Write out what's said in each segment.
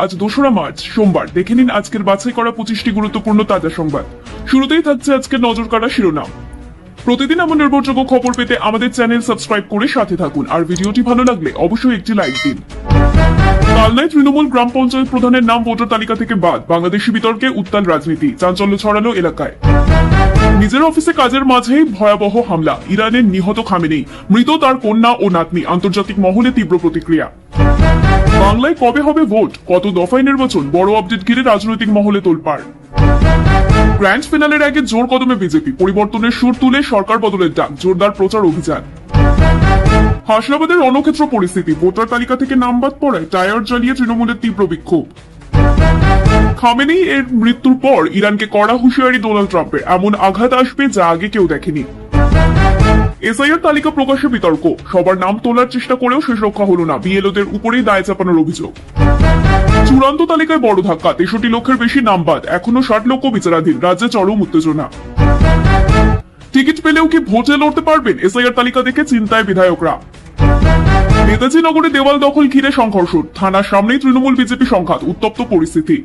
আজ 2রা মার্চ সোমবার। দেখে নিন আজকের বাছাই করা 25টি গুরুত্বপূর্ণ তাজা সংবাদ। শুরুতেই থাকছে আজকের নজর কাড়া শিরোনাম। প্রতিদিন এমন নির্ভরযোগ্য খবর পেতে আমাদের চ্যানেল সাবস্ক্রাইব করে সাথে থাকুন, আর ভিডিওটি ভালো লাগলে অবশ্যই একটি লাইক দিন। কালনায় তৃণমূল গ্রাম পঞ্চায়েত প্রধানের নাম ভোটার তালিকা থেকে বাদ, বাংলাদেশি বিতর্কে উত্তাল রাজনীতি, চাঞ্চল্য ছড়ালো এলাকায়। নিজের অফিসে কাজের মাঝেই ভয়াবহ হামলা, ইরানের নিহত খামেনেই, মৃত তার কন্যা ও নাতনি, আন্তর্জাতিক মহলে তীব্র প্রতিক্রিয়া। বাংলায় কবে হবে ভোট, কত দফায় নির্বাচন, বড় আপডেট ঘিরে রাজনৈতিক মহলে তোলপাড়। গ্র্যান্ড ফিনালের আগে জোর কদমে বিজেপি, পরিবর্তনের সুর তুলে সরকার বদলের ডাক, জোরদার প্রচার অভিযান। হাসনাবাদের রণক্ষেত্র পরিস্থিতি, ভোটার তালিকা থেকে নাম বাদ পড়ায় টায়ার জ্বালিয়ে তৃণমূলের তীব্র বিক্ষোভ। খামেনেই এর মৃত্যুর পর ইরানকে কড়া হুঁশিয়ারি ডোনাল্ড ট্রাম্পের, এমন আঘাত আসবে যা আগে কেউ দেখেনি। এসআইআর তালিকা প্রকাশে বিতর্ক, সবার নাম তোলার চেষ্টা করেও শেষ রক্ষা হলো না, বিএলওদের উপরেই দায় চাপানোর অভিযোগ। চূড়ান্ত তালিকায় বড় ধাক্কা, 63 লক্ষের বেশি নাম বাদ, এখনো 60 লক্ষ বিচারাধীন, রাজ্যে চরম উত্তেজনা। টিকিট পেলেও কি ভোটে লড়তে পারবেন, এসআইআর তালিকা দেখে চিন্তায় বিধায়করা। নেতাজি নগরে দেওয়াল দখল ঘিরে সংঘর্ষ, থানার সামনেই তৃণমূল বিজেপি সংঘাত, উত্তপ্ত পরিস্থিতি।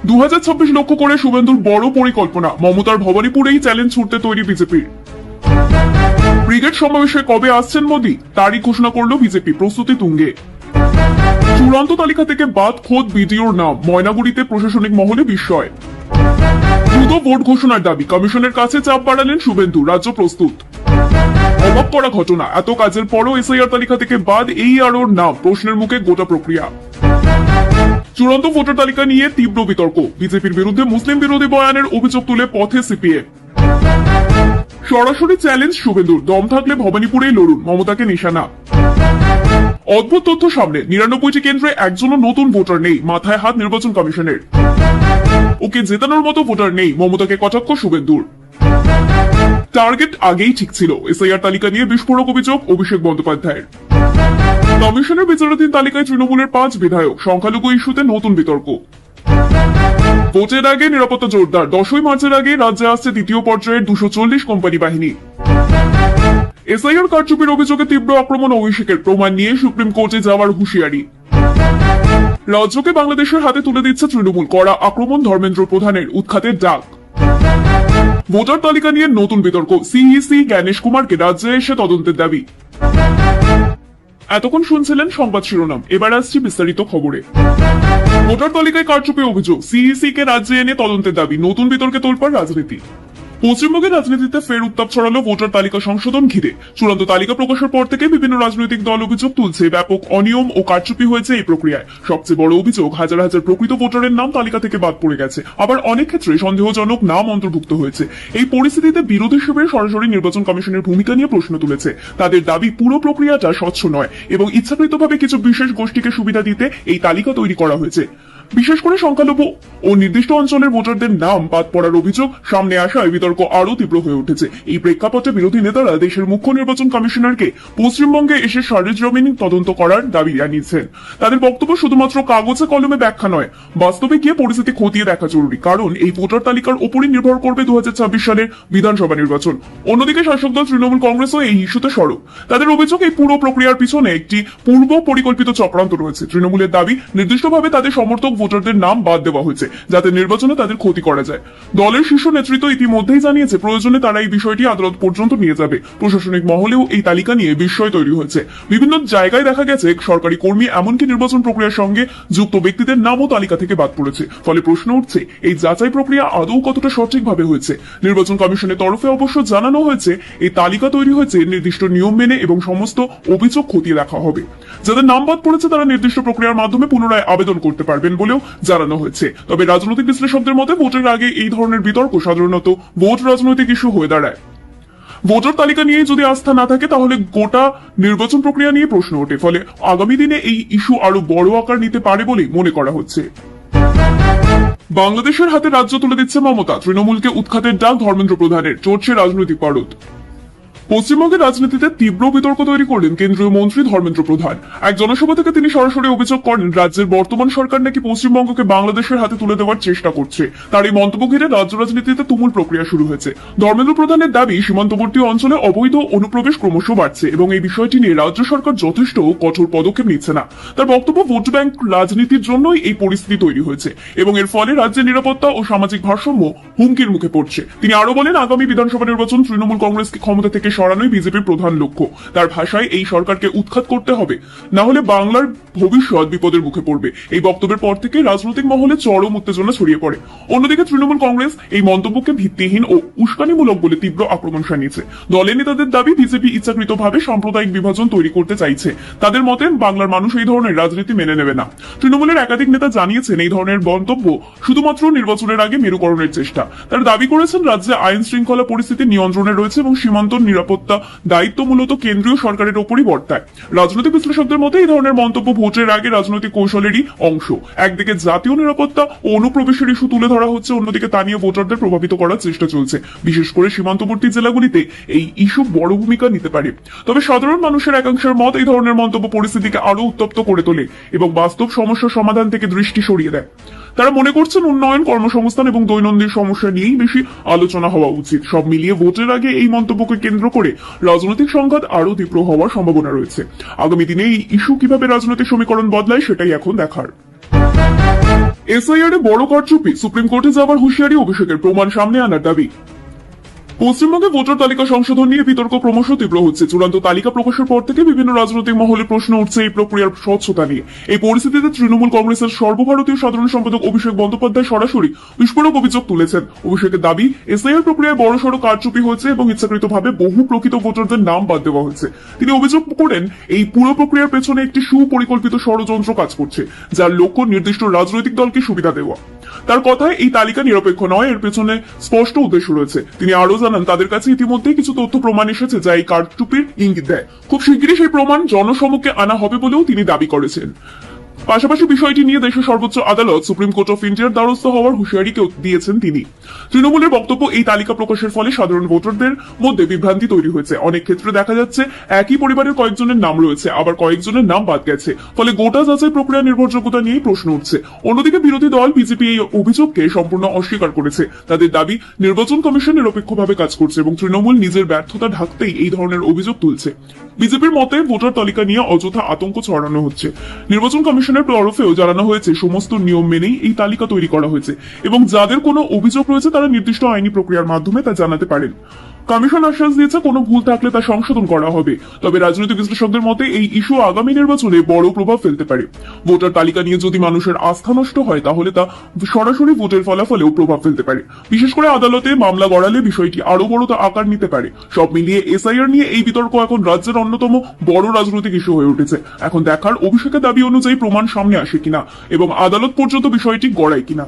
2026 লক্ষ্য করে শুভেন্দুর বড় পরিকল্পনা, মমতার ভবানীপুরেই চ্যালেঞ্জ ছুটতে তৈরি বিজেপির। ব্রিগেড সমাবেশে কবে আসছেন মোদী, তারিখ ঘোষণা করলো বিজেপি, প্রস্তুতি তুঙ্গে। চূড়ান্ত তালিকা থেকে বাদ খোদ বিডিওর নাম, ময়নাগুড়িতে প্রশাসনিক মহলে বিস্ময়। দ্রুত ভোট ঘোষণার দাবি, কমিশনের কাছে চাপ বাড়ালেন শুভেন্দু, রাজ্য প্রস্তুত। অবাক করা ঘটনা, এত কাজের পরও এসআইআর তালিকা থেকে বাদ এই আরোর নাম, প্রশ্নের মুখে গোটা প্রক্রিয়া। চূড়ান্ত ভোটার তালিকা নিয়ে তীব্র বিতর্ক, বিজেপির বিরুদ্ধে মুসলিম বিরোধী বয়ানের অভিযোগ তুলে পথে সিপিএম। সরাসরি চ্যালেঞ্জ শুভেন্দুর, দম থাকলে ভবানীপুরেই লড়ুন, মমতাকে নিশানা। অদ্ভুত তথ্য সামনে, 99টি কেন্দ্রে একজনও নতুন ভোটার নেই, মাথায় হাত নির্বাচন কমিশনের। ওকে জেতানোর মতো ভোটার নেই, মমতাকে কটাক্ষ শুভেন্দুর। টার্গেট আগেই ঠিক ছিল, এসআইআর তালিকা নিয়ে বিস্ফোরক অভিযোগ অভিষেক বন্দ্যোপাধ্যায়ের। কমিশনের বিচারাধীন তালিকায় তৃণমূলের 5 বিধায়ক, সংখ্যালঘু ইস্যুতে নতুন বিতর্ক। ভোটের আগে নিরাপত্তা জোরদার, 10ই মার্চের আগে রাজ্যে আসছে দ্বিতীয় পর্যায়ের 240 কোম্পানি বাহিনী। এসআইআর কারচুপির অভিযোগে তীব্র আক্রমণ অভিষেকের, প্রমাণ নিয়ে সুপ্রিম কোর্টে যাওয়ার হুঁশিয়ারি। রাজ্যকে বাংলাদেশের হাতে তুলে দিচ্ছে তৃণমূল, কড়া আক্রমণ ধর্মেন্দ্র প্রধানের, উৎখাতের ডাক। ভোটার তালিকা নিয়ে নতুন বিতর্ক, সিইসি জ্ঞানেশ কুমারকে রাজ্যে এসে তদন্তের দাবি। এতক্ষণ শুনছিলেন সংবাদ শিরোনাম, এবার আসছি বিস্তারিত খবরে। ভোটার তালিকায় কারচুপি অভিযোগ, সিইসি কে রাজ্যে এনে তদন্তের দাবি, নতুন বিতর্কে তোলপাড় রাজনীতি। পশ্চিমবঙ্গের রাজনীতিতে ফের উত্তাপ ছড়ালো ভোটার তালিকা সংশোধন ঘিরে। চূড়ান্ত তালিকা প্রকাশের পর থেকে বিভিন্ন রাজনৈতিক দল অভিযোগ তুলছে, ব্যাপক অনিয়ম ও কারচুপি হয়েছে এই প্রক্রিয়ায়। সবচেয়ে বড় অভিযোগ, হাজার হাজার প্রকৃত ভোটারের নাম তালিকা থেকে বাদ পড়ে গেছে, আবার অনেক ক্ষেত্রে সন্দেহজনক নাম অন্তর্ভুক্ত হয়েছে। এই পরিস্থিতিতে বিরোধী শিবির সরাসরি নির্বাচন কমিশনের ভূমিকা নিয়ে প্রশ্ন তুলেছে। তাদের দাবি, পুরো প্রক্রিয়াটা স্বচ্ছ নয় এবং ইচ্ছাকৃতভাবে কিছু বিশেষ গোষ্ঠীকে সুবিধা দিতে এই তালিকা তৈরি করা হয়েছে। বিশেষ করে সংখ্যালঘু ও নির্দিষ্ট অঞ্চলের ভোটারদের নাম বাদ পড়ার অভিযোগ সামনে আসায় বিতর্ক আরো তীব্র হয়ে উঠেছে। এই প্রেক্ষাপটে বিরোধী নেতারা দেশের মুখ্য নির্বাচন কমিশনারকে পশ্চিমবঙ্গে এসে সরেজমিন তদন্ত করার দাবি জানিয়েছেন। তাদের বক্তব্য, শুধুমাত্র কাগজে কলমে ব্যাখ্যা নয়, বাস্তবে গিয়ে পরিস্থিতি খতিয়ে দেখা জরুরি, কারণ এই ভোটার তালিকার উপরই নির্ভর করবে 2026 সালের বিধানসভা নির্বাচন। অন্যদিকে শাসক দল তৃণমূল কংগ্রেসও এই ইস্যুতে সরব। তাদের অভিযোগ, এই পুরো প্রক্রিয়ার পিছনে একটি পূর্ব পরিকল্পিত চক্রান্ত রয়েছে। তৃণমূলের দাবি, নির্দিষ্টভাবে তাদের সমর্থক ভোটারদের নাম বাদ দেওয়া হয়েছে যাতে নির্বাচনে তাদের ক্ষতি করা যায়। দলের শীর্ষ নেতৃত্ব ইতিমধ্যেই জানিয়েছে, প্রয়োজনে তারা এই বিষয়টি আদালত পর্যন্ত নিয়ে যাবে। প্রশাসনিক মহলেও এই তালিকা নিয়ে বিস্ময় তৈরি হয়েছে। বিভিন্ন জায়গায় দেখা গেছে সরকারি কর্মী, এমনকি নির্বাচন প্রক্রিয়ার সঙ্গে যুক্ত ব্যক্তিদের নামও তালিকা থেকে বাদ পড়েছে। ফলে প্রশ্ন উঠছে, এই যাচাই প্রক্রিয়া আদৌ কতটা সঠিকভাবে হয়েছে। নির্বাচন কমিশনের তরফে অবশ্য জানানো হয়েছে, এই তালিকা তৈরি হয়েছে নির্দিষ্ট নিয়ম মেনে এবং সমস্ত অভিযোগ খতিয়ে দেখা হবে। যাদের নাম বাদ পড়েছে তারা নির্দিষ্ট প্রক্রিয়ার মাধ্যমে পুনরায় আবেদন করতে পারবেন বলেও জানানো হয়েছে। তবে রাজনৈতিক বিশ্লেষকদের মতে, ভোটের আগে এই ধরনের বিতর্ক সাধারণত ভোট রাজনৈতিক ইস্যু হয়ে দাঁড়ায়। ভোটার তালিকা নিয়ে যদি আস্থা না থাকে, তাহলে গোটা নির্বাচন প্রক্রিয়া নিয়ে প্রশ্ন ওঠে। ফলে আগামী দিনে এই ইস্যু আরো বড় আকার নিতে পারে বলে মনে করা হচ্ছে। বাংলাদেশের হাতে রাজ্য তুলে দিচ্ছে মমতা, তৃণমূলকে উৎখাতের ডাক ধর্মেন্দ্র প্রধানের, চড়ছে রাজনৈতিক পারদ। পশ্চিমবঙ্গের রাজনীতিতে তীব্র বিতর্ক তৈরি করলেন কেন্দ্রীয় মন্ত্রী ধর্মেন্দ্র প্রধান। এক জনসভা থেকে তিনি সরাসরি অভিযোগ করেন রাজ্যের বর্তমান সরকার নাকি পশ্চিমবঙ্গকে বাংলাদেশের হাতে তুলে দেওয়ার চেষ্টা করছে। তার এই মন্তব্য ঘিরে রাজ্য রাজনীতিতে তুমুল প্রক্রিয়া শুরু হয়েছে। ধর্মেন্দ্র প্রধানের দাবি, সীমান্তবর্তী অঞ্চলে অবৈধ অনুপ্রবেশ ক্রমশ বাড়ছে এবং এই বিষয়টি নিয়ে রাজ্য সরকার যথেষ্ট কঠোর পদক্ষেপ নিচ্ছে না। তার বক্তব্য, ভোট ব্যাংক রাজনীতির জন্যই এই পরিস্থিতি তৈরি হয়েছে এবং এর ফলে রাজ্যের নিরাপত্তা ও সামাজিক ভারসাম্য হুমকির মুখে পড়ছে। তিনি আরো বলেন, আগামী বিধানসভা নির্বাচন তৃণমূল কংগ্রেসকে ক্ষমতা থেকে সরানোই বিজেপির প্রধান লক্ষ্য। তার ভাষায়, এই সরকারকে উৎখাত করতে হবে, না হলে বাংলার ভবিষ্যৎ বিপদের মুখে পড়বে। এই বক্তব্যের পর থেকে রাজনৈতিক মহলে চরম উত্তেজনা ছড়িয়ে পড়ে। অন্যদিকে তৃণমূল কংগ্রেস এই মন্তব্যকে ভিত্তিহীন ও উস্কানিমূলক বলে তীব্র আক্রমণ শানিয়েছে। দলের নেতাদের দাবি, বিজেপি ইচ্ছাকৃতভাবে সাম্প্রদায়িক বিভাজন তৈরি করতে চাইছে। তাদের মতে বাংলার মানুষ এই ধরনের রাজনীতি মেনে নেবে না। তৃণমূলের একাধিক নেতা জানিয়েছেন, এই ধরনের মন্তব্য শুধুমাত্র নির্বাচনের আগে মেরুকরণের চেষ্টা। তারা দাবি করেছেন, রাজ্যে আইন শৃঙ্খলা পরিস্থিতি নিয়ন্ত্রণে রয়েছে এবং সীমান্ত নিরাপত্তা দায়িত্ব মূলত কেন্দ্রীয় সরকারের ওপরই বর্তায়। রাজনৈতিক বিশ্লেষকদের মতে এই ধরনের মন্তব্য ভোটের আগে রাজনৈতিক কৌশলেরই অংশ। একদিকে জাতীয় নিরাপত্তা ও অনুপ্রবেশের ইস্যু তুলে ধরা হচ্ছে, অন্যদিকে তা নিয়ে ভোটারদের প্রভাবিত করার চেষ্টা চলছে। বিশেষ করে সীমান্তবর্তী জেলাগুলিতে এই ইস্যু বড় ভূমিকা নিতে পারে। তবে সাধারণ মানুষের একাংশের মত, এই ধরনের মন্তব্য পরিস্থিতিকে আরো উত্তপ্ত করে তোলে এবং বাস্তব সমস্যার সমাধান থেকে দৃষ্টি সরিয়ে দেয়। তারা মনে করছেন উন্নয়ন, কর্মসংস্থান এবং দৈনন্দিন সমস্যা নিয়েই বেশি আলোচনা হওয়া উচিত। সব মিলিয়ে ভোটের আগে এই মন্তব্যকে কেন্দ্র করে রাজনৈতিক সংঘাত আরো তীব্র হওয়ার সম্ভাবনা রয়েছে। আগামী দিনে এই ইস্যু কিভাবে রাজনৈতিক সমীকরণ বদলায় সেটাই এখন দেখার। এসআইআর এ বড় কারচুপি, সুপ্রিম কোর্টে যাবার হুঁশিয়ারি অভিষেকের, প্রমাণ সামনে আনার দাবি। পশ্চিমবঙ্গে ভোটার তালিকা সংশোধন নিয়ে বিতর্ক ক্রমশ তীব্র হচ্ছে। চূড়ান্ত তালিকা প্রকাশের পর থেকে বিভিন্ন রাজনৈতিক মহলে প্রশ্ন উঠছে এই প্রক্রিয়ার স্বচ্ছতা নিয়ে। এই পরিস্থিতিতে তৃণমূল কংগ্রেসের সর্বভারতীয় সাধারণ সম্পাদক অভিষেক বন্দ্যোপাধ্যায় সরাসরি বিস্ফোরক অভিযোগ তুলেছেন। অভিষেকের দাবি, এসআইআর প্রক্রিয়ায় বড়সড় কারচুপি হয়েছে এবং ইচ্ছাকৃতভাবে বহু প্রকৃত ভোটারদের নাম বাদ দেওয়া হয়েছে। তিনি অভিযোগ করেন, এই পুরো প্রক্রিয়ার পেছনে একটি সুপরিকল্পিত ষড়যন্ত্র কাজ করছে, যার লক্ষ্য নির্দিষ্ট রাজনৈতিক দলকে সুবিধা দেওয়া। তার কথায়, এই তালিকা নিরপেক্ষ নয়, এর পেছনে স্পষ্ট উদ্দেশ্য রয়েছে। তিনি আরো জানান, তাদের কাছে ইতিমধ্যে কিছু তথ্য প্রমাণ এসেছে যা এই কারচুপির ইঙ্গিত দেয়। খুব শিগগিরই সেই প্রমাণ জনসমক্ষে আনা হবে বলেও তিনি দাবি করেছেন। পাশাপাশি বিষয়টি নিয়ে দেশের সর্বোচ্চ আদালত সুপ্রিম কোর্ট অফ ইন্ডিয়ার দ্বারস্থ হওয়ার হুঁশিয়ারিকেও দিয়েছেন তিনি। তৃণমূলের বক্তব্য, এই তালিকা প্রকাশের ফলে সাধারণ ভোটারদের মধ্যে বিভ্রান্তি তৈরি হয়েছে। অনেক ক্ষেত্রে দেখা যাচ্ছে একই পরিবারের কয়েকজনের নাম রয়েছে, আবার কয়েকজনের নাম বাদ গেছে, ফলে গোটা যাচাই প্রক্রিয়া নির্ভরযোগ্যতা নিয়েই প্রশ্ন উঠছে। অন্যদিকে বিরোধী দল বিজেপি এই অভিযোগকে সম্পূর্ণ অস্বীকার করেছে। তাদের দাবি, নির্বাচন কমিশন নিরপেক্ষভাবে কাজ করছে এবং তৃণমূল নিজের ব্যর্থতা ঢাকতেই এই ধরনের অভিযোগ তুলছে। বিজেপির মতে ভোটার তালিকা নিয়ে অযথা আতঙ্ক ছড়ানো হচ্ছে। নির্বাচন কমিশনের তরফেও জানানো হয়েছে সমস্ত নিয়ম মেনেই এই তালিকা তৈরি করা হয়েছে এবং যাদের কোনো অভিযোগ রয়েছে তারা নির্দিষ্ট আইনি প্রক্রিয়ার মাধ্যমে তা জানাতে পারেন। কমিশন আশ্বাস দিয়েছে কোনো ভুল থাকলে তা সংশোধন করা হবে। তবে রাজনৈতিক বিশ্লেষকদের মতে এই ইস্যু আগামী নির্বাচনে বড় প্রভাব ফেলতে পারে। ভোটার তালিকা নিয়ে যদি মানুষের আস্থা নষ্ট হয় তাহলে তা সরাসরি ভোটের ফলাফলেও প্রভাব ফেলতে পারে। বিশেষ করে আদালতে মামলা গড়ালে বিষয়টি আরো বড় আকার নিতে পারে। সব মিলিয়ে এসআইআর নিয়ে এই বিতর্ক এখন রাজ্যের অন্যতম বড় রাজনৈতিক ইস্যু হয়ে উঠেছে। এখন দেখার অভিষেকের দাবি অনুযায়ী প্রমাণ সামনে আসে কিনা এবং আদালত পর্যন্ত বিষয়টি গড়ায় কিনা।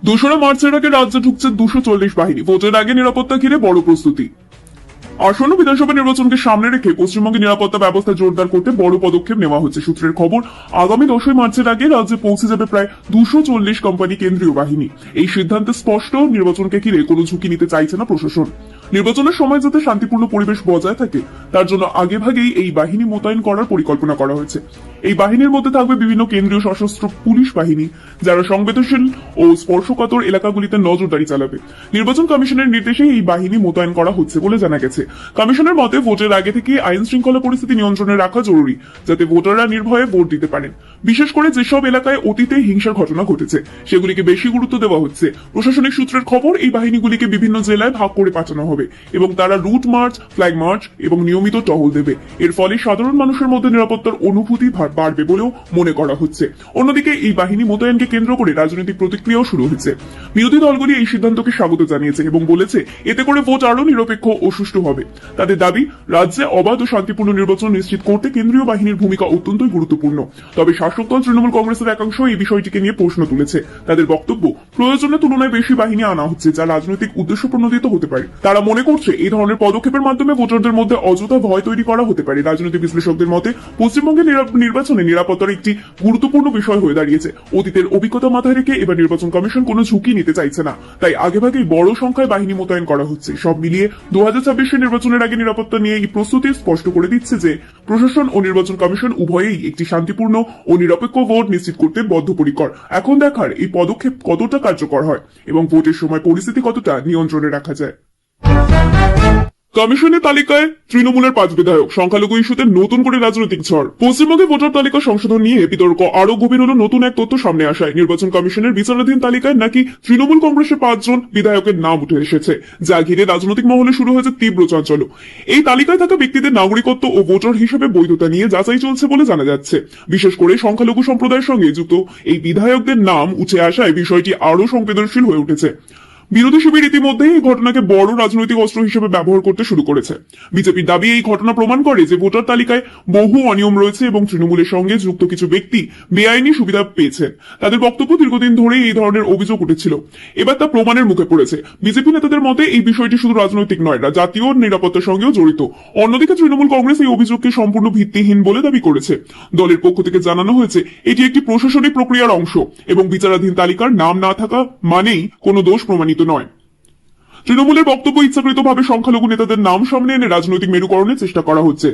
2রা মার্চের আগে রাজ্যে ঢুকছে 240 বাহিনী, ভোটের আগে নিরাপত্তা ঘিরে বড় প্রস্তুতি। আসন্ন বিধানসভা নির্বাচনকে সামনে রেখে পশ্চিমবঙ্গের নিরাপত্তা ব্যবস্থা জোরদার করতে বড় পদক্ষেপ নেওয়া হচ্ছে। সূত্রের খবর, আগামী 10 মার্চের আগে রাজ্যে পৌঁছে যাবে প্রায় 240 কোম্পানি কেন্দ্রীয় বাহিনী। এই সিদ্ধান্তে স্পষ্ট, নির্বাচনকে ঘিরে কোনো ঝুঁকি নিতে চাইছে না প্রশাসন। নির্বাচনের সময় যাতে শান্তিপূর্ণ পরিবেশ বজায় থাকে তার জন্য আগেভাগেই এই বাহিনী মোতায়েন করার পরিকল্পনা করা হয়েছে। এই বাহিনীর মধ্যে থাকবে বিভিন্ন কেন্দ্রীয় সশস্ত্র পুলিশ বাহিনী, যারা সংবেদনশীল ও স্পর্শকাতর এলাকাগুলিতে নজরদারি চালাবে। নির্বাচন কমিশনের নির্দেশে এই বাহিনী মোতায়েন করা হচ্ছে বলে জানা গেছে। কমিশনের মতে ভোটের আগে থেকে আইন শৃঙ্খলা পরিস্থিতি নিয়ন্ত্রণে রাখা জরুরি, যাতে ভোটাররা নির্ভয়ে ভোট দিতে পারেন। বিশেষ করে যেসব এলাকায় অতীতে হিংসার ঘটনা ঘটেছে সেগুলিকে বেশি গুরুত্ব দেওয়া হচ্ছে। প্রশাসনিক সূত্রের খবর, এই বাহিনীগুলিকে বিভিন্ন জেলায় ভাগ করে পাঠানো হবে এবং তারা রুট মার্চ, ফ্ল্যাগ মার্চ এবং নিয়মিত টহল দেবে। এর ফলে সাধারণ মানুষের মধ্যে নিরাপত্তার অনুভূতি বাড়বে বলেও মনে করা হচ্ছে। অন্যদিকে এই বাহিনী মোতায়েনকে কেন্দ্র করে রাজনৈতিক প্রতিক্রিয়াও শুরু হয়েছে। বিরোধী দলগুলি এই সিদ্ধান্তকে স্বাগত জানিয়েছে এবং বলেছে এতে করে ভোট আরো নিরপেক্ষ ও সুষ্ঠু হবে। তাদের দাবি, রাজ্যে অবাধ ও শান্তিপূর্ণ নির্বাচন নিশ্চিত করতে কেন্দ্রীয় বাহিনীর ভূমিকা অত্যন্তই গুরুত্বপূর্ণ। তবে শাসক দল তৃণমূল কংগ্রেসের একাংশ এই বিষয়টিকে নিয়ে প্রশ্ন তুলেছে। তাদের বক্তব্য, প্রয়োজনের তুলনায় বেশি বাহিনী আনা হচ্ছে যা রাজনৈতিক উদ্দেশ্য প্রণোদিত হতে পারে। তারা মনে করছে এই ধরনের পদক্ষেপের মাধ্যমে ভোটারদের মধ্যে অযথা ভয় তৈরি করা হতে পারে। রাজনৈতিক বিশ্লেষকদের মতে পশ্চিমবঙ্গের নির্বাচনে নিরাপত্তার একটি গুরুত্বপূর্ণ বিষয় হয়ে দাঁড়িয়েছে। অতীতের অভিজ্ঞতা মাথায় রেখে এবার নির্বাচন কমিশন কোনো ঝুঁকি নিতে চাইছে না, তাই আগেভাগেই বড় সংখ্যায় বাহিনী মোতায়েন করা হচ্ছে। সব মিলিয়ে 2026 নির্বাচনের আগে নিরাপত্তা নিয়ে এই প্রস্তুতি স্পষ্ট করে দিচ্ছে যে প্রশাসন ও নির্বাচন কমিশন উভয়েই একটি শান্তিপূর্ণ ও নিরপেক্ষ ভোট নিশ্চিত করতে বদ্ধপরিকর। এখন দেখার এই পদক্ষেপ কতটা কার্যকর হয় এবং ভোটের সময় পরিস্থিতি কতটা নিয়ন্ত্রণে রাখা যায়। কমিশনের তালিকায় তৃণমূলের 5 বিধায়ক, সংখ্যালঘু ইস্যুতে নতুন করে রাজনৈতিক ঝড়। পশ্চিমবঙ্গে ভোটার তালিকা সংশোধন নিয়ে বিতর্ক আরো গভীর হলো নতুন এক তথ্য সামনে আসায়। নির্বাচন কমিশনের বিচারাধীন তালিকায় নাকি তৃণমূল কংগ্রেসের 5 জন বিধায়কের নাম উঠে এসেছে, যা ঘিরে রাজনৈতিক মহলে শুরু হয়েছে তীব্র চাঞ্চল্য। এই তালিকায় থাকা ব্যক্তিদের নাগরিকত্ব ও ভোটার হিসেবে বৈধতা নিয়ে যাচাই চলছে বলে জানা যাচ্ছে। বিশেষ করে সংখ্যালঘু সম্প্রদায়ের সঙ্গে যুক্ত এই বিধায়কদের নাম উঠে আসায় বিষয়টি আরো সংবেদনশীল হয়ে উঠেছে। বিরোধী শিবির ইতিমধ্যেই এই ঘটনাকে বড় রাজনৈতিক অস্ত্র হিসেবে ব্যবহার করতে শুরু করেছে। বিজেপির দাবি এই ঘটনা প্রমাণ করে যে ভোটার তালিকায় বহু অনিয়ম রয়েছে এবং তৃণমূলের সঙ্গে যুক্ত কিছু ব্যক্তি বেআইনি সুবিধা পেয়েছেন। তাদের বক্তব্য দীর্ঘদিন ধরেই এই ধরনের অভিযোগ উঠেছিল, এবার তা প্রমাণের মুখে পড়েছে। বিজেপি নেতাদের মতে এই বিষয়টি শুধু রাজনৈতিক নয়, জাতীয় নিরাপত্তার সঙ্গেও জড়িত। অন্যদিকে তৃণমূল কংগ্রেস এই অভিযোগকে সম্পূর্ণ ভিত্তিহীন বলে দাবি করেছে। দলের পক্ষ থেকে জানানো হয়েছে এটি একটি প্রশাসনিক প্রক্রিয়ার অংশ এবং বিচারাধীন তালিকার নাম না থাকা মানেই কোনো দোষ প্রমাণিত নয়। তৃণমূলের বক্তব্য ইচ্ছাকৃতভাবে সংখ্যালঘু নেতাদের নাম সামনে এনে রাজনৈতিক মেরুকরণের চেষ্টা করা হচ্ছে।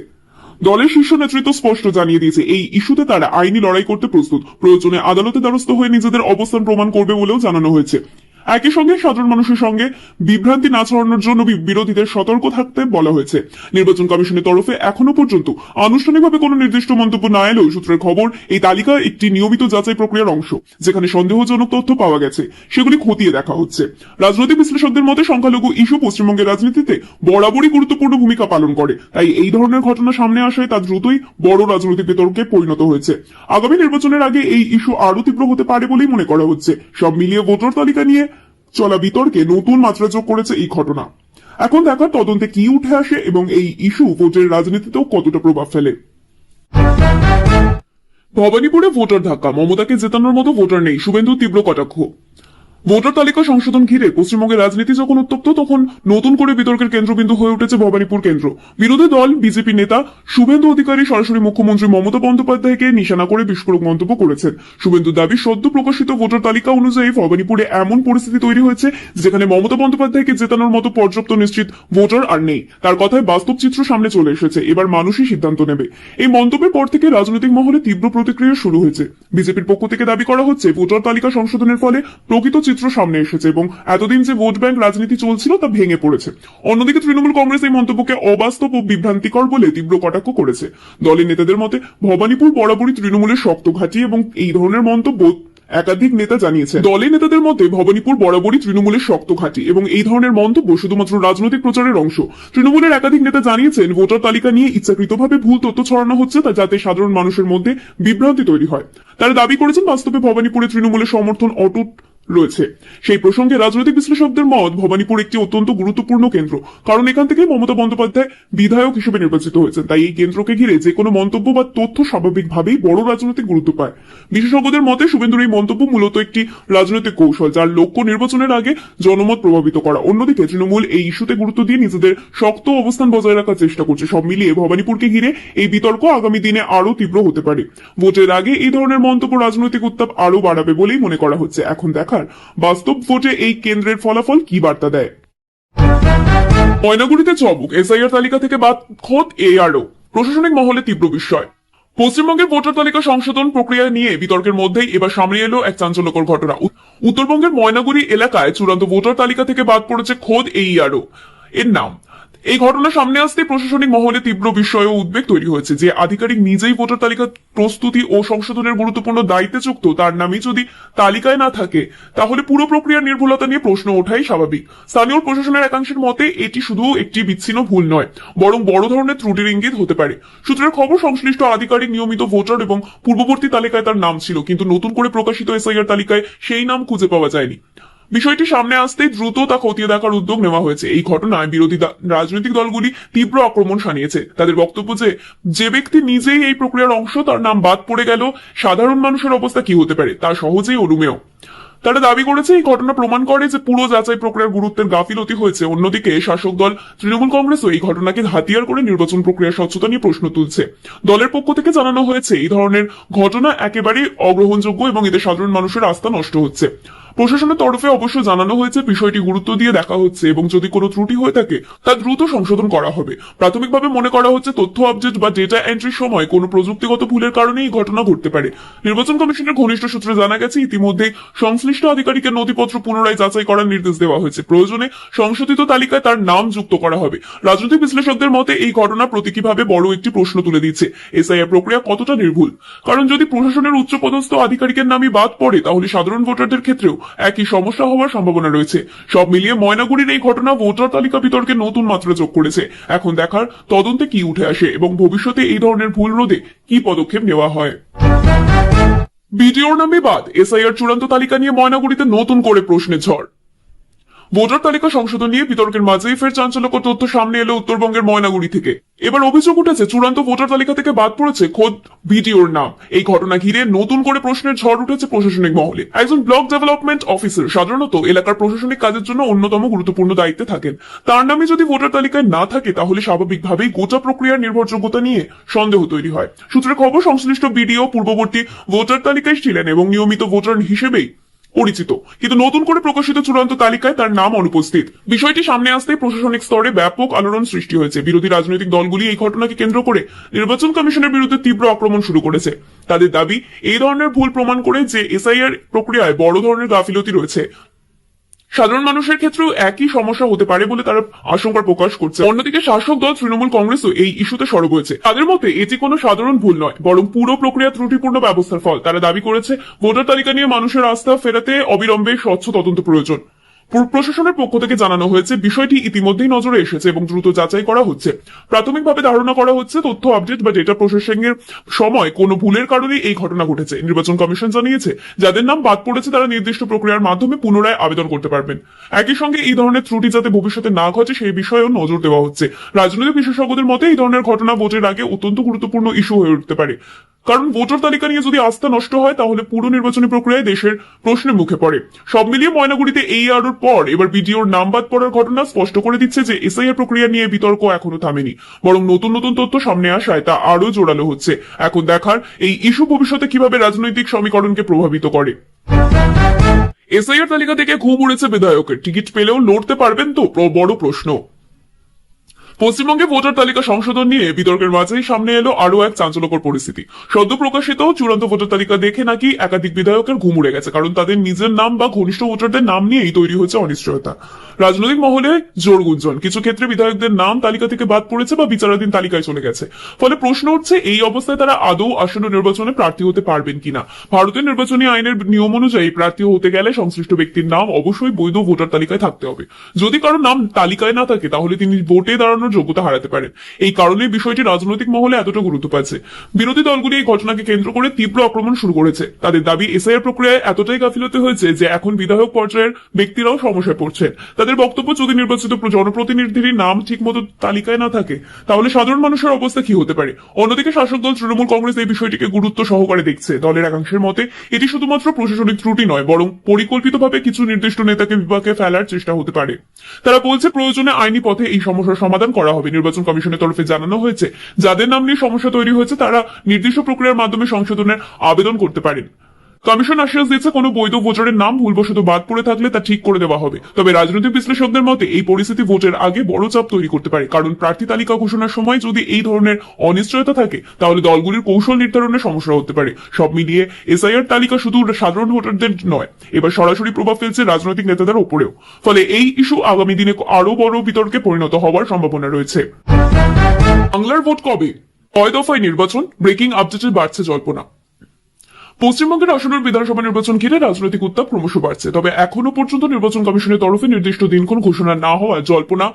দলের শীর্ষ নেতৃত্ব স্পষ্ট জানিয়ে দিয়েছে এই ইস্যুতে তারা আইনি লড়াই করতে প্রস্তুত, প্রয়োজনে আদালতে দ্বারস্থ হয়ে নিজেদের অবস্থান প্রমাণ করবে বলেও জানানো হয়েছে। একই সঙ্গে সাধারণ মানুষের সঙ্গে বিভ্রান্তি না ছড়ানোর জন্য বিরোধীদের সতর্ক থাকতে বলা হয়েছে। নির্বাচন কমিশনের তরফে এখনো পর্যন্ত আনুষ্ঠানিকভাবে কোনো নির্দিষ্ট মন্তব্য না এলেও সূত্রের খবর এই তালিকা একটি নিয়মিত যাচাই প্রক্রিয়ার অংশ। যেখানে সন্দেহজনক তথ্য পাওয়া গেছে সেগুলি খতিয়ে দেখা হচ্ছে। রাজনৈতিক বিশ্লেষকদের মতে সংখ্যালঘু ইস্যু পশ্চিমবঙ্গের রাজনীতিতে বরাবরই গুরুত্বপূর্ণ ভূমিকা পালন করে, তাই এই ধরনের ঘটনা সামনে আসায় তা দ্রুতই বড় রাজনৈতিক বিতর্কে পরিণত হয়েছে। আগামী নির্বাচনের আগে এই ইস্যু আরো তীব্র হতে পারে বলেই মনে করা হচ্ছে। সব মিলিয়ে ভোটার তালিকা নিয়ে চলা বিতর্কে নতুন মাত্রা যোগ করেছে এই ঘটনা। এখন দেখার তদন্তে কি উঠে আসে এবং এই ইস্যু ভোটের রাজনীতিতেও কতটা প্রভাব ফেলে। ভবানীপুরে ভোটার ধাক্কা, মমতাকে জেতানোর মতো ভোটার নেই, শুভেন্দু তীব্র কটাক্ষ। ভোটার তালিকা সংশোধন ঘিরে পশ্চিমবঙ্গের রাজনীতি যখন উত্তপ্ত, তখন নতুন করে বিতর্কের কেন্দ্রবিন্দু হয়ে উঠেছে ভবানীপুর কেন্দ্র। বিরোধী দল বিজেপি নেতা শুভেন্দু অধিকারী সরাসরি মুখ্যমন্ত্রী মমতা বন্দ্যোপাধ্যায়কে নিশানা করে বিস্ফোরক মন্তব্য করেছেন। শুভেন্দুর দাবি সদ্য প্রকাশিত ভোটার তালিকা অনুযায়ী ভবানীপুরে এমন পরিস্থিতি তৈরি হয়েছে যেখানে মমতা বন্দ্যোপাধ্যায়কে জেতানোর মতো পর্যাপ্ত নিশ্চিত ভোটার আর নেই। তার কথায় বাস্তব চিত্র সামনে চলে এসেছে, এবার মানুষই সিদ্ধান্ত নেবে। এই মন্তব্যের পর থেকে রাজনৈতিক মহলে তীব্র প্রতিক্রিয়া শুরু হয়েছে। বিজেপির পক্ষ থেকে দাবি করা হচ্ছে ভোটার তালিকা সংশোধনের ফলে প্রকৃত চিত্র সামনে এসেছে এবং এতদিন যে ভোট ব্যাংক রাজনীতি চলছিল তা ভেঙে পড়েছে। অন্যদিকে তৃণমূল কংগ্রেস এই মন্তব্যকে অবাস্তব ও বিভ্রান্তিকর বলে তীব্র কটাক্ষ করেছে। দলের নেতাদের মতে ভবানীপুর বরাবরই তৃণমূলের শক্ত ঘাঁটি এবং এই ধরনের মন্তব্য একাধিক নেতা জানিয়েছেন। দলের নেতাদের মতে ভবানীপুর বরাবরই তৃণমূলের শক্ত ঘাঁটি এবং এই ধরনের মন্তব্য শুধুমাত্র রাজনৈতিক প্রচারের অংশ। তৃণমূলের একাধিক নেতা জানিয়েছেন ভোটার তালিকা নিয়ে ইচ্ছাকৃতভাবে ভুল তথ্য ছড়ানো হচ্ছে যাতে সাধারণ মানুষের মধ্যে বিভ্রান্তি তৈরি হয়। তারা দাবি করেছেন বাস্তবে ভবানীপুরে তৃণমূলের সমর্থন অটুট রয়েছে। সেই প্রসঙ্গে রাজনৈতিক বিশ্লেষকদের মত ভবানীপুর একটি অত্যন্ত গুরুত্বপূর্ণ কেন্দ্র, কারণ এখান থেকে মমতা বন্দ্যোপাধ্যায় বিধায়ক হিসেবে নির্বাচিত হয়েছেন। তাই এই কেন্দ্রকে ঘিরে যে কোনো মন্তব্য বা তথ্য স্বাভাবিকভাবেই বড় রাজনৈতিক গুরুত্ব পায়। বিশেষজ্ঞদের মতে শুভেন্দুর এই মন্তব্য মূলত একটি রাজনৈতিক কৌশল, যার লক্ষ্য নির্বাচনের আগে জনমত প্রভাবিত করা। অন্যদিকে তৃণমূল এই ইস্যুতে গুরুত্ব দিয়ে নিজেদের শক্ত অবস্থান বজায় রাখার চেষ্টা করছে। সব মিলিয়ে ভবানীপুরকে ঘিরে এই বিতর্ক আগামী দিনে আরো তীব্র হতে পারে। ভোটের আগে এই ধরনের মন্তব্য রাজনৈতিক উত্তাপ আরো বাড়াবে বলেই মনে করা হচ্ছে। এখন দেখার বাস্তব ভোটে এই কেন্দ্রের ফলাফল কি বার্তা দেয়। ময়নাগুড়িতে চবুক, এসআইআর তালিকা থেকে বাদ খোদ এআরও, প্রশাসনিক মহলে তীব্র বিস্ময়। পশ্চিমবঙ্গের ভোটার তালিকা সংশোধন প্রক্রিয়া নিয়ে বিতর্কের মধ্যেই এবার সামনে এলো এক চাঞ্চল্যকর ঘটনা। উত্তরবঙ্গের ময়নাগুড়ি এলাকায় চূড়ান্ত ভোটার তালিকা থেকে বাদ পড়েছে খোদ এআরও এর নাম। এই ঘটনা সামনে আসতে প্রশাসনিক মহলে তীব্র বিস্ময় ও উদ্বেগ তৈরি হয়েছে। যে আধিকারিক নিজেই ভোটার তালিকা প্রস্তুতি ও সংশোধনের গুরুত্বপূর্ণ দায়িত্বে যুক্ত, তার নামই যদি তালিকায় না থাকে তাহলে পুরো প্রক্রিয়ার নির্ভুলতা নিয়ে প্রশ্ন ওঠাই স্বাভাবিক। স্থানীয় প্রশাসনের একাংশের মতে এটি শুধু একটি বিচ্ছিন্ন ভুল নয়, বরং বড় ধরনের ত্রুটির ইঙ্গিত হতে পারে। সূত্রের খবর সংশ্লিষ্ট আধিকারিক নিয়মিত ভোটার এবং পূর্ববর্তী তালিকায় তার নাম ছিল, কিন্তু নতুন করে প্রকাশিত এসআইআর তালিকায় সেই নাম খুঁজে পাওয়া যায়নি। বিষয়টি সামনে আসতেই দ্রুত তা খতিয়ে দেখার উদ্যোগ নেওয়া হয়েছে। এই ঘটনায় বিরোধী রাজনৈতিক দলগুলি তীব্র আক্রমণ শানিয়েছে। তাদের বক্তব্য যে ব্যক্তি নিজেই এই প্রক্রিয়ার অংশ, তার নাম বাদ পড়ে গেল সাধারণ মানুষের অবস্থা কি হতে পারে তা সহজেই অনুমেয়। তারা দাবি করেছে এই ঘটনা প্রমাণ করে যে পুরো যাচাই প্রক্রিয়ার গুরুত্বের গাফিলতি হয়েছে। অন্যদিকে শাসক দল তৃণমূল কংগ্রেসও এই ঘটনাকে হাতিয়ার করে নির্বাচন প্রক্রিয়ার স্বচ্ছতা নিয়ে প্রশ্ন তুলছে। দলের পক্ষ থেকে জানানো হয়েছে এই ধরনের ঘটনা একেবারেই অগ্রহণযোগ্য এবং এতে সাধারণ মানুষের আস্থা নষ্ট হচ্ছে। প্রশাসনের তরফে অবশ্য জানানো হয়েছে বিষয়টি গুরুত্ব দিয়ে দেখা হচ্ছে এবং যদি কোনো ত্রুটি হয়ে থাকে তা দ্রুত সংশোধন করা হবে। প্রাথমিকভাবে মনে করা হচ্ছে তথ্য আপডেট বা ডেটা এন্ট্রির সময় কোনো প্রযুক্তিগত ভুলের কারণে এই ঘটনা ঘটতে পারে। নির্বাচন কমিশনের ঘনিষ্ঠ সূত্রে জানা গেছে ইতিমধ্যে সংশ্লিষ্ট আধিকারিকের নথিপত্র পুনরায় যাচাই করার নির্দেশ দেওয়া হয়েছে। প্রয়োজনে সংশোধিত তালিকায় তার নাম যুক্ত করা হবে। রাজনৈতিক বিশ্লেষকদের মতে এই ঘটনা প্রতীকীভাবে বড় একটি প্রশ্ন তুলে দিচ্ছে এসআইআর প্রক্রিয়া কতটা নির্ভুল। কারণ যদি প্রশাসনের উচ্চপদস্থ আধিকারিকের নামই বাদ পড়ে তাহলে সাধারণ ভোটারদের ক্ষেত্রেও একই সমস্যা হওয়ার সম্ভাবনা রয়েছে। সব মিলিয়ে ময়নাগুড়ির এই ঘটনা ভোটার তালিকা বিতর্কে নতুন মাত্রা যোগ করেছে। এখন দেখার তদন্তে কি উঠে আসে এবং ভবিষ্যতে এই ধরনের ভুল রোধে কি পদক্ষেপ নেওয়া হয়। বিডিওর নামে বাদ, এসআইআর চূড়ান্ত তালিকা নিয়ে ময়নাগুড়িতে নতুন করে প্রশ্নের ঝড়। ভোটার তালিকা সংশোধন নিয়ে বিতর্কের মাঝেই ফের চাঞ্চল্যকর তথ্য সামনে এলো উত্তরবঙ্গের ময়নাগুড়ি থেকে। এবার অভিযোগ উঠেছে চূড়ান্ত ভোটার তালিকা থেকে বাদ পড়েছে খোদ বিডিওর নাম। এই ঘটনা ঘিরে নতুন করে প্রশ্নের ঝড় উঠেছে প্রশাসনিক মহলে। একজন ব্লক ডেভেলপমেন্ট অফিসার সাধারণত এলাকার প্রশাসনিক কাজের জন্য অন্যতম গুরুত্বপূর্ণ দায়িত্বে থাকেন। তার নামে যদি ভোটার তালিকায় না থাকে তাহলে স্বাভাবিকভাবেই গোটা প্রক্রিয়ার নির্ভরযোগ্যতা নিয়ে সন্দেহ তৈরি হয়। সূত্রের খবর সংশ্লিষ্ট বিডিও পূর্ববর্তী ভোটার তালিকায় ছিলেন এবং নিয়মিত ভোটার হিসেবেই পরিচিত, কিন্তু নতুন করে প্রকাশিত চূড়ান্ত তালিকায় তার নাম অনুপস্থিত। বিষয়টি সামনে আসতেই প্রশাসনিক স্তরে ব্যাপক আলোড়ন সৃষ্টি হয়েছে। বিরোধী রাজনৈতিক দলগুলি এই ঘটনাকে কেন্দ্র করে নির্বাচন কমিশনের বিরুদ্ধে তীব্র আক্রমণ শুরু করেছে। তাদের দাবি এই ধরনের ভুল প্রমাণ করে যে এসআইআর প্রক্রিয়ায় বড় ধরনের গাফিলতি রয়েছে। সাধারণ মানুষের ক্ষেত্রেও একই সমস্যা হতে পারে বলে তারা আশঙ্কা প্রকাশ করছে। অন্যদিকে শাসক দল তৃণমূল কংগ্রেসও এই ইস্যুতে সরব হয়েছে। তাদের মতে এটি কোনো সাধারণ ভুল নয়, বরং পুরো প্রক্রিয়া ত্রুটিপূর্ণ ব্যবস্থার ফল। তারা দাবি করেছে ভোটার তালিকা নিয়ে মানুষের আস্থা ফেরাতে অবিলম্বে স্বচ্ছ তদন্ত প্রয়োজন। প্রশাসনের পক্ষ থেকে জানানো হয়েছে বিষয়টি ইতিমধ্যেই নজরে এসেছে এবং দ্রুত যাচাই করা হচ্ছে। প্রাথমিকভাবে ধারণা করা হচ্ছে তথ্য আপডেট বা ডেটা প্রসেসিং এর সময় কোনো ভুলের কারণে এই ঘটনা ঘটেছে। নির্বাচন কমিশন জানিয়েছে যাদের নাম বাদ পড়েছে তারা নির্দিষ্ট প্রক্রিয়ার মাধ্যমে পুনরায় আবেদন করতে পারবেন। একই সঙ্গে এই ধরনের ত্রুটি যাতে ভবিষ্যতে না ঘটে সেই বিষয়েও নজর দেওয়া হচ্ছে। রাজনৈতিক বিশেষজ্ঞদের মতে এই ধরনের ঘটনা ভোটের আগে অত্যন্ত গুরুত্বপূর্ণ ইস্যু হয়ে উঠতে পারে। কারণ ভোটার তালিকা নিয়ে যদি আস্থা নষ্ট হয় তাহলে পুরো নির্বাচনী প্রক্রিয়ায় দেশের প্রশ্নের মুখে পড়ে। সব মিলিয়ে ময়নাগুড়িতে এই আলোর পর এবার বিডিওর নাম বাদ পড়ার ঘটনা স্পষ্ট করে দিচ্ছে যে এসআইআর প্রক্রিয়া নিয়ে বিতর্ক এখনো থামেনি, বরং নতুন নতুন তথ্য সামনে আসায় তা আরো জোরালো হচ্ছে। এখন দেখার এই ইস্যু ভবিষ্যতে কিভাবে রাজনৈতিক সমীকরণকে প্রভাবিত করে। এসআইআর তালিকা থেকে ঘুম উড়েছে বিধায়কের, টিকিট পেলেও লড়তে পারবেন তো, বড় প্রশ্ন। পশ্চিমবঙ্গে ভোটার তালিকা সংশোধন নিয়ে বিতর্কের মাঝেই সামনে এলো আরো এক চাঞ্চল্যকর পরিস্থিতি। সদ্য প্রকাশিত চূড়ান্ত ভোটার তালিকা দেখে নাকি একাধিক বিধায়কের ঘুম উড়ে গেছে, কারণ তাদের নিজের নাম বা ঘনিষ্ঠ ভোটারদের নাম নিয়েই তৈরি হয়েছে অনিশ্চয়তা। রাজনৈতিক মহলে জোর গুঞ্জন, কিছু ক্ষেত্রে বিধায়কদের নাম তালিকা থেকে বাদ পড়েছে বা বিচারাধীন তালিকায় চলে গেছে। ফলে প্রশ্ন উঠছে এই অবস্থায় তারা আদৌ আসন্ন নির্বাচনে প্রার্থী হতে পারবেন কিনা। ভারতের নির্বাচনী আইনের নিয়ম অনুযায়ী প্রার্থী হতে গেলে সংশ্লিষ্ট ব্যক্তির নাম অবশ্যই বৈধ ভোটার তালিকায় থাকতে হবে। যদি কারো নাম তালিকায় না থাকে তাহলে তিনি ভোটে দাঁড়ানোর যোগ্যতা হারাতে পারেন। এই কারণে বিষয়টি রাজনৈতিক মহলে এতটা গুরুত্ব পাচ্ছে। বিরোধী দলগুলি এই ঘটনাকে কেন্দ্র করে তীব্র আক্রমণ শুরু করেছে। তাদের দাবি এসআইআর প্রক্রিয়ায় এতটাই গাফিলতি হয়েছে যে এখন বিধায়ক পর্যায়ের ব্যক্তিরাও সমস্যায় পড়ছেন। তাদের বক্তব্য যদি নির্বাচিত জনপ্রতিনিধির নাম ঠিক মতো তালিকায় না থাকে তাহলে সাধারণ মানুষের অবস্থা কি হতে পারে। অন্যদিকে শাসক দল তৃণমূল কংগ্রেস এই বিষয়টিকে গুরুত্ব সহকারে দেখছে। দলের একাংশের মতে এটি শুধুমাত্র প্রশাসনিক ত্রুটি নয়, বরং পরিকল্পিতভাবে কিছু নির্দিষ্ট নেতাকে বিভাগে ফেলার চেষ্টা হতে পারে। তারা বলছে প্রয়োজনে আইনি পথে এই সমস্যার সমাধান করা হবে। নির্বাচন কমিশনের তরফে জানানো হয়েছে যাদের নাম নিয়ে সমস্যা তৈরি হয়েছে তারা নির্দিষ্ট প্রক্রিয়ার মাধ্যমে সংশোধনের আবেদন করতে পারেন। কমিশন আশ্বাস দিয়েছে কোনো বৈধ ভোটারের নাম ভুলবশত বাদ পড়ে থাকলে তা ঠিক করে দেওয়া হবে। তবে রাজনৈতিক বিশ্লেষকদের মতে এই পরিস্থিতি ভোটের আগে বড় চাপ তৈরি করতে পারে, কারণ প্রার্থী তালিকা ঘোষণার সময় যদি এই ধরনের অনিশ্চয়তা থাকে তাহলে দলগুলির কৌশল নির্ধারণে সমস্যা হতে পারে। সব মিলিয়ে এসআইআর তালিকা শুধু সাধারণ ভোটারদের নয়, এবার সরাসরি প্রভাব ফেলছে রাজনৈতিক নেতাদের উপরেও। ফলে এই ইস্যু আগামী দিনে আরো বড় বিতর্কে পরিণত হওয়ার সম্ভাবনা রয়েছে। বাংলার ভোট কবে? 6 দফায় নির্বাচন, ব্রেকিং আপডেটে বাড়ছে জল্পনা। পশ্চিমবঙ্গের আসন্ন বিধানসভা নির্বাচন ঘিরে রাজনৈতিক উত্তাপ ক্রমশ বাড়ছে। তবে এখনো পর্যন্ত নির্বাচন কমিশনের তরফে নির্দিষ্ট দিনক্ষণ ঘোষণা না হওয়ায় জল্পনা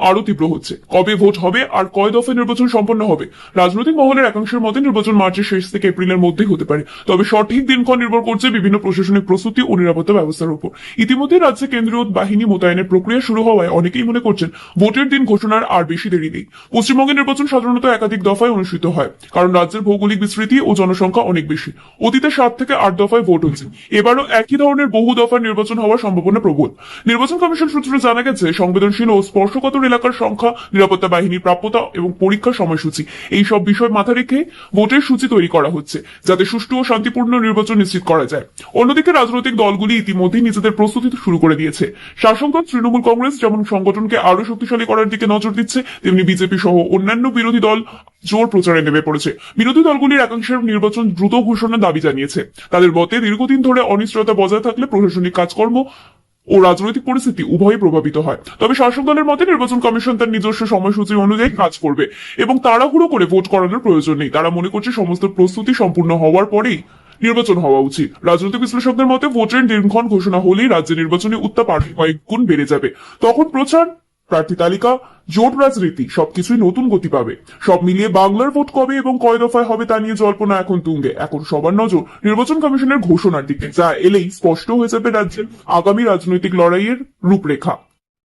আরো তীব্র হচ্ছে। কবে ভোট হবে আর কয় দফায় নির্বাচন সম্পন্ন হবে? রাজনৈতিক মহলের একাংশের মতে নির্বাচন মার্চের শেষ থেকে এপ্রিলের মধ্যেই হতে পারে, তবে সঠিক দিনক্ষণ নির্ভর করছে বিভিন্ন প্রশাসনিক প্রস্তুতি ও নিরাপত্তা ব্যবস্থার উপর। ইতিমধ্যে রাজ্যে কেন্দ্রীয় বাহিনী মোতায়েনের প্রক্রিয়া শুরু হওয়ায় অনেকেই মনে করছেন ভোটের দিন ঘোষণার আর বেশি দেরি নেই। পশ্চিমবঙ্গের নির্বাচন সাধারণত একাধিক দফায় অনুষ্ঠিত হয়, কারণ রাজ্যের ভৌগোলিক বিস্তৃতি ও জনসংখ্যা অনেক বেশি। অতীতে 7 থেকে 8 দফায় ভোট হয়েছে, এবারও একই ধরনের বহু দফার নির্বাচন হওয়ার সম্ভাবনা প্রবল। নির্বাচন কমিশন সূত্রে জানা গেছে, সংবেদনশীল ও স্পর্শকাতর এলাকার সংখ্যা, নিরাপত্তা বাহিনীর প্রাপ্যতা এবং পরীক্ষার সময়সূচি এই সব বিষয় মাথায় রেখে ভোটের সূচি তৈরি করা হচ্ছে, যাতে সুষ্ঠু ও শান্তিপূর্ণ নির্বাচন নিশ্চিত করা যায়। অন্যদিকে রাজনৈতিক দলগুলি ইতিমধ্যেই নিজেদের প্রস্তুতি শুরু করে দিয়েছে। শাসক দল তৃণমূল কংগ্রেস যেমন সংগঠনকে আরো শক্তিশালী করার দিকে নজর দিচ্ছে, তেমনি বিজেপি সহ অন্যান্য বিরোধী দল জোর প্রচারে নেমে পড়েছে। বিরোধী দলগুলির একাংশের নির্বাচন দ্রুত ঘোষণার দাবি জানিয়েছে। তাদের মতে দীর্ঘদিন ধরে অনিশ্চয়তা বজায় থাকলে প্রশাসনিক কাজকর্ম ও রাজনৈতিক পরিস্থিতি উভয়ই প্রভাবিত হয়। তবে শাসক দলের মতে নির্বাচন কমিশন তার নিজস্ব সময়সূচি অনুযায়ী কাজ করবে এবং তাড়াহুড়ো করে ভোট করানোর প্রয়োজন নেই। তারা মনে করছে সমস্ত প্রস্তুতি সম্পূর্ণ হওয়ার পরেই নির্বাচন হওয়া উচিত। রাজনৈতিক বিশ্লেষকদের মতে ভোটের দিনক্ষণ ঘোষণা হলেই রাজ্যে নির্বাচনী উত্তাপ আরো কয়েক গুণ বেড়ে যাবে। তখন প্রচার, প্রার্থী তালিকা, জোট রাজনীতি সবকিছুই নতুন গতি পাবে। সব মিলিয়ে বাংলার ভোট কবে এবং কয় দফায় হবে তা নিয়ে জল্পনা এখন তুঙ্গে। এখন সবার নজর নির্বাচন কমিশনের ঘোষণার দিকে, যা এলেই স্পষ্ট হয়ে যাবে রাজ্যের আগামী রাজনৈতিক লড়াইয়ের রূপরেখা।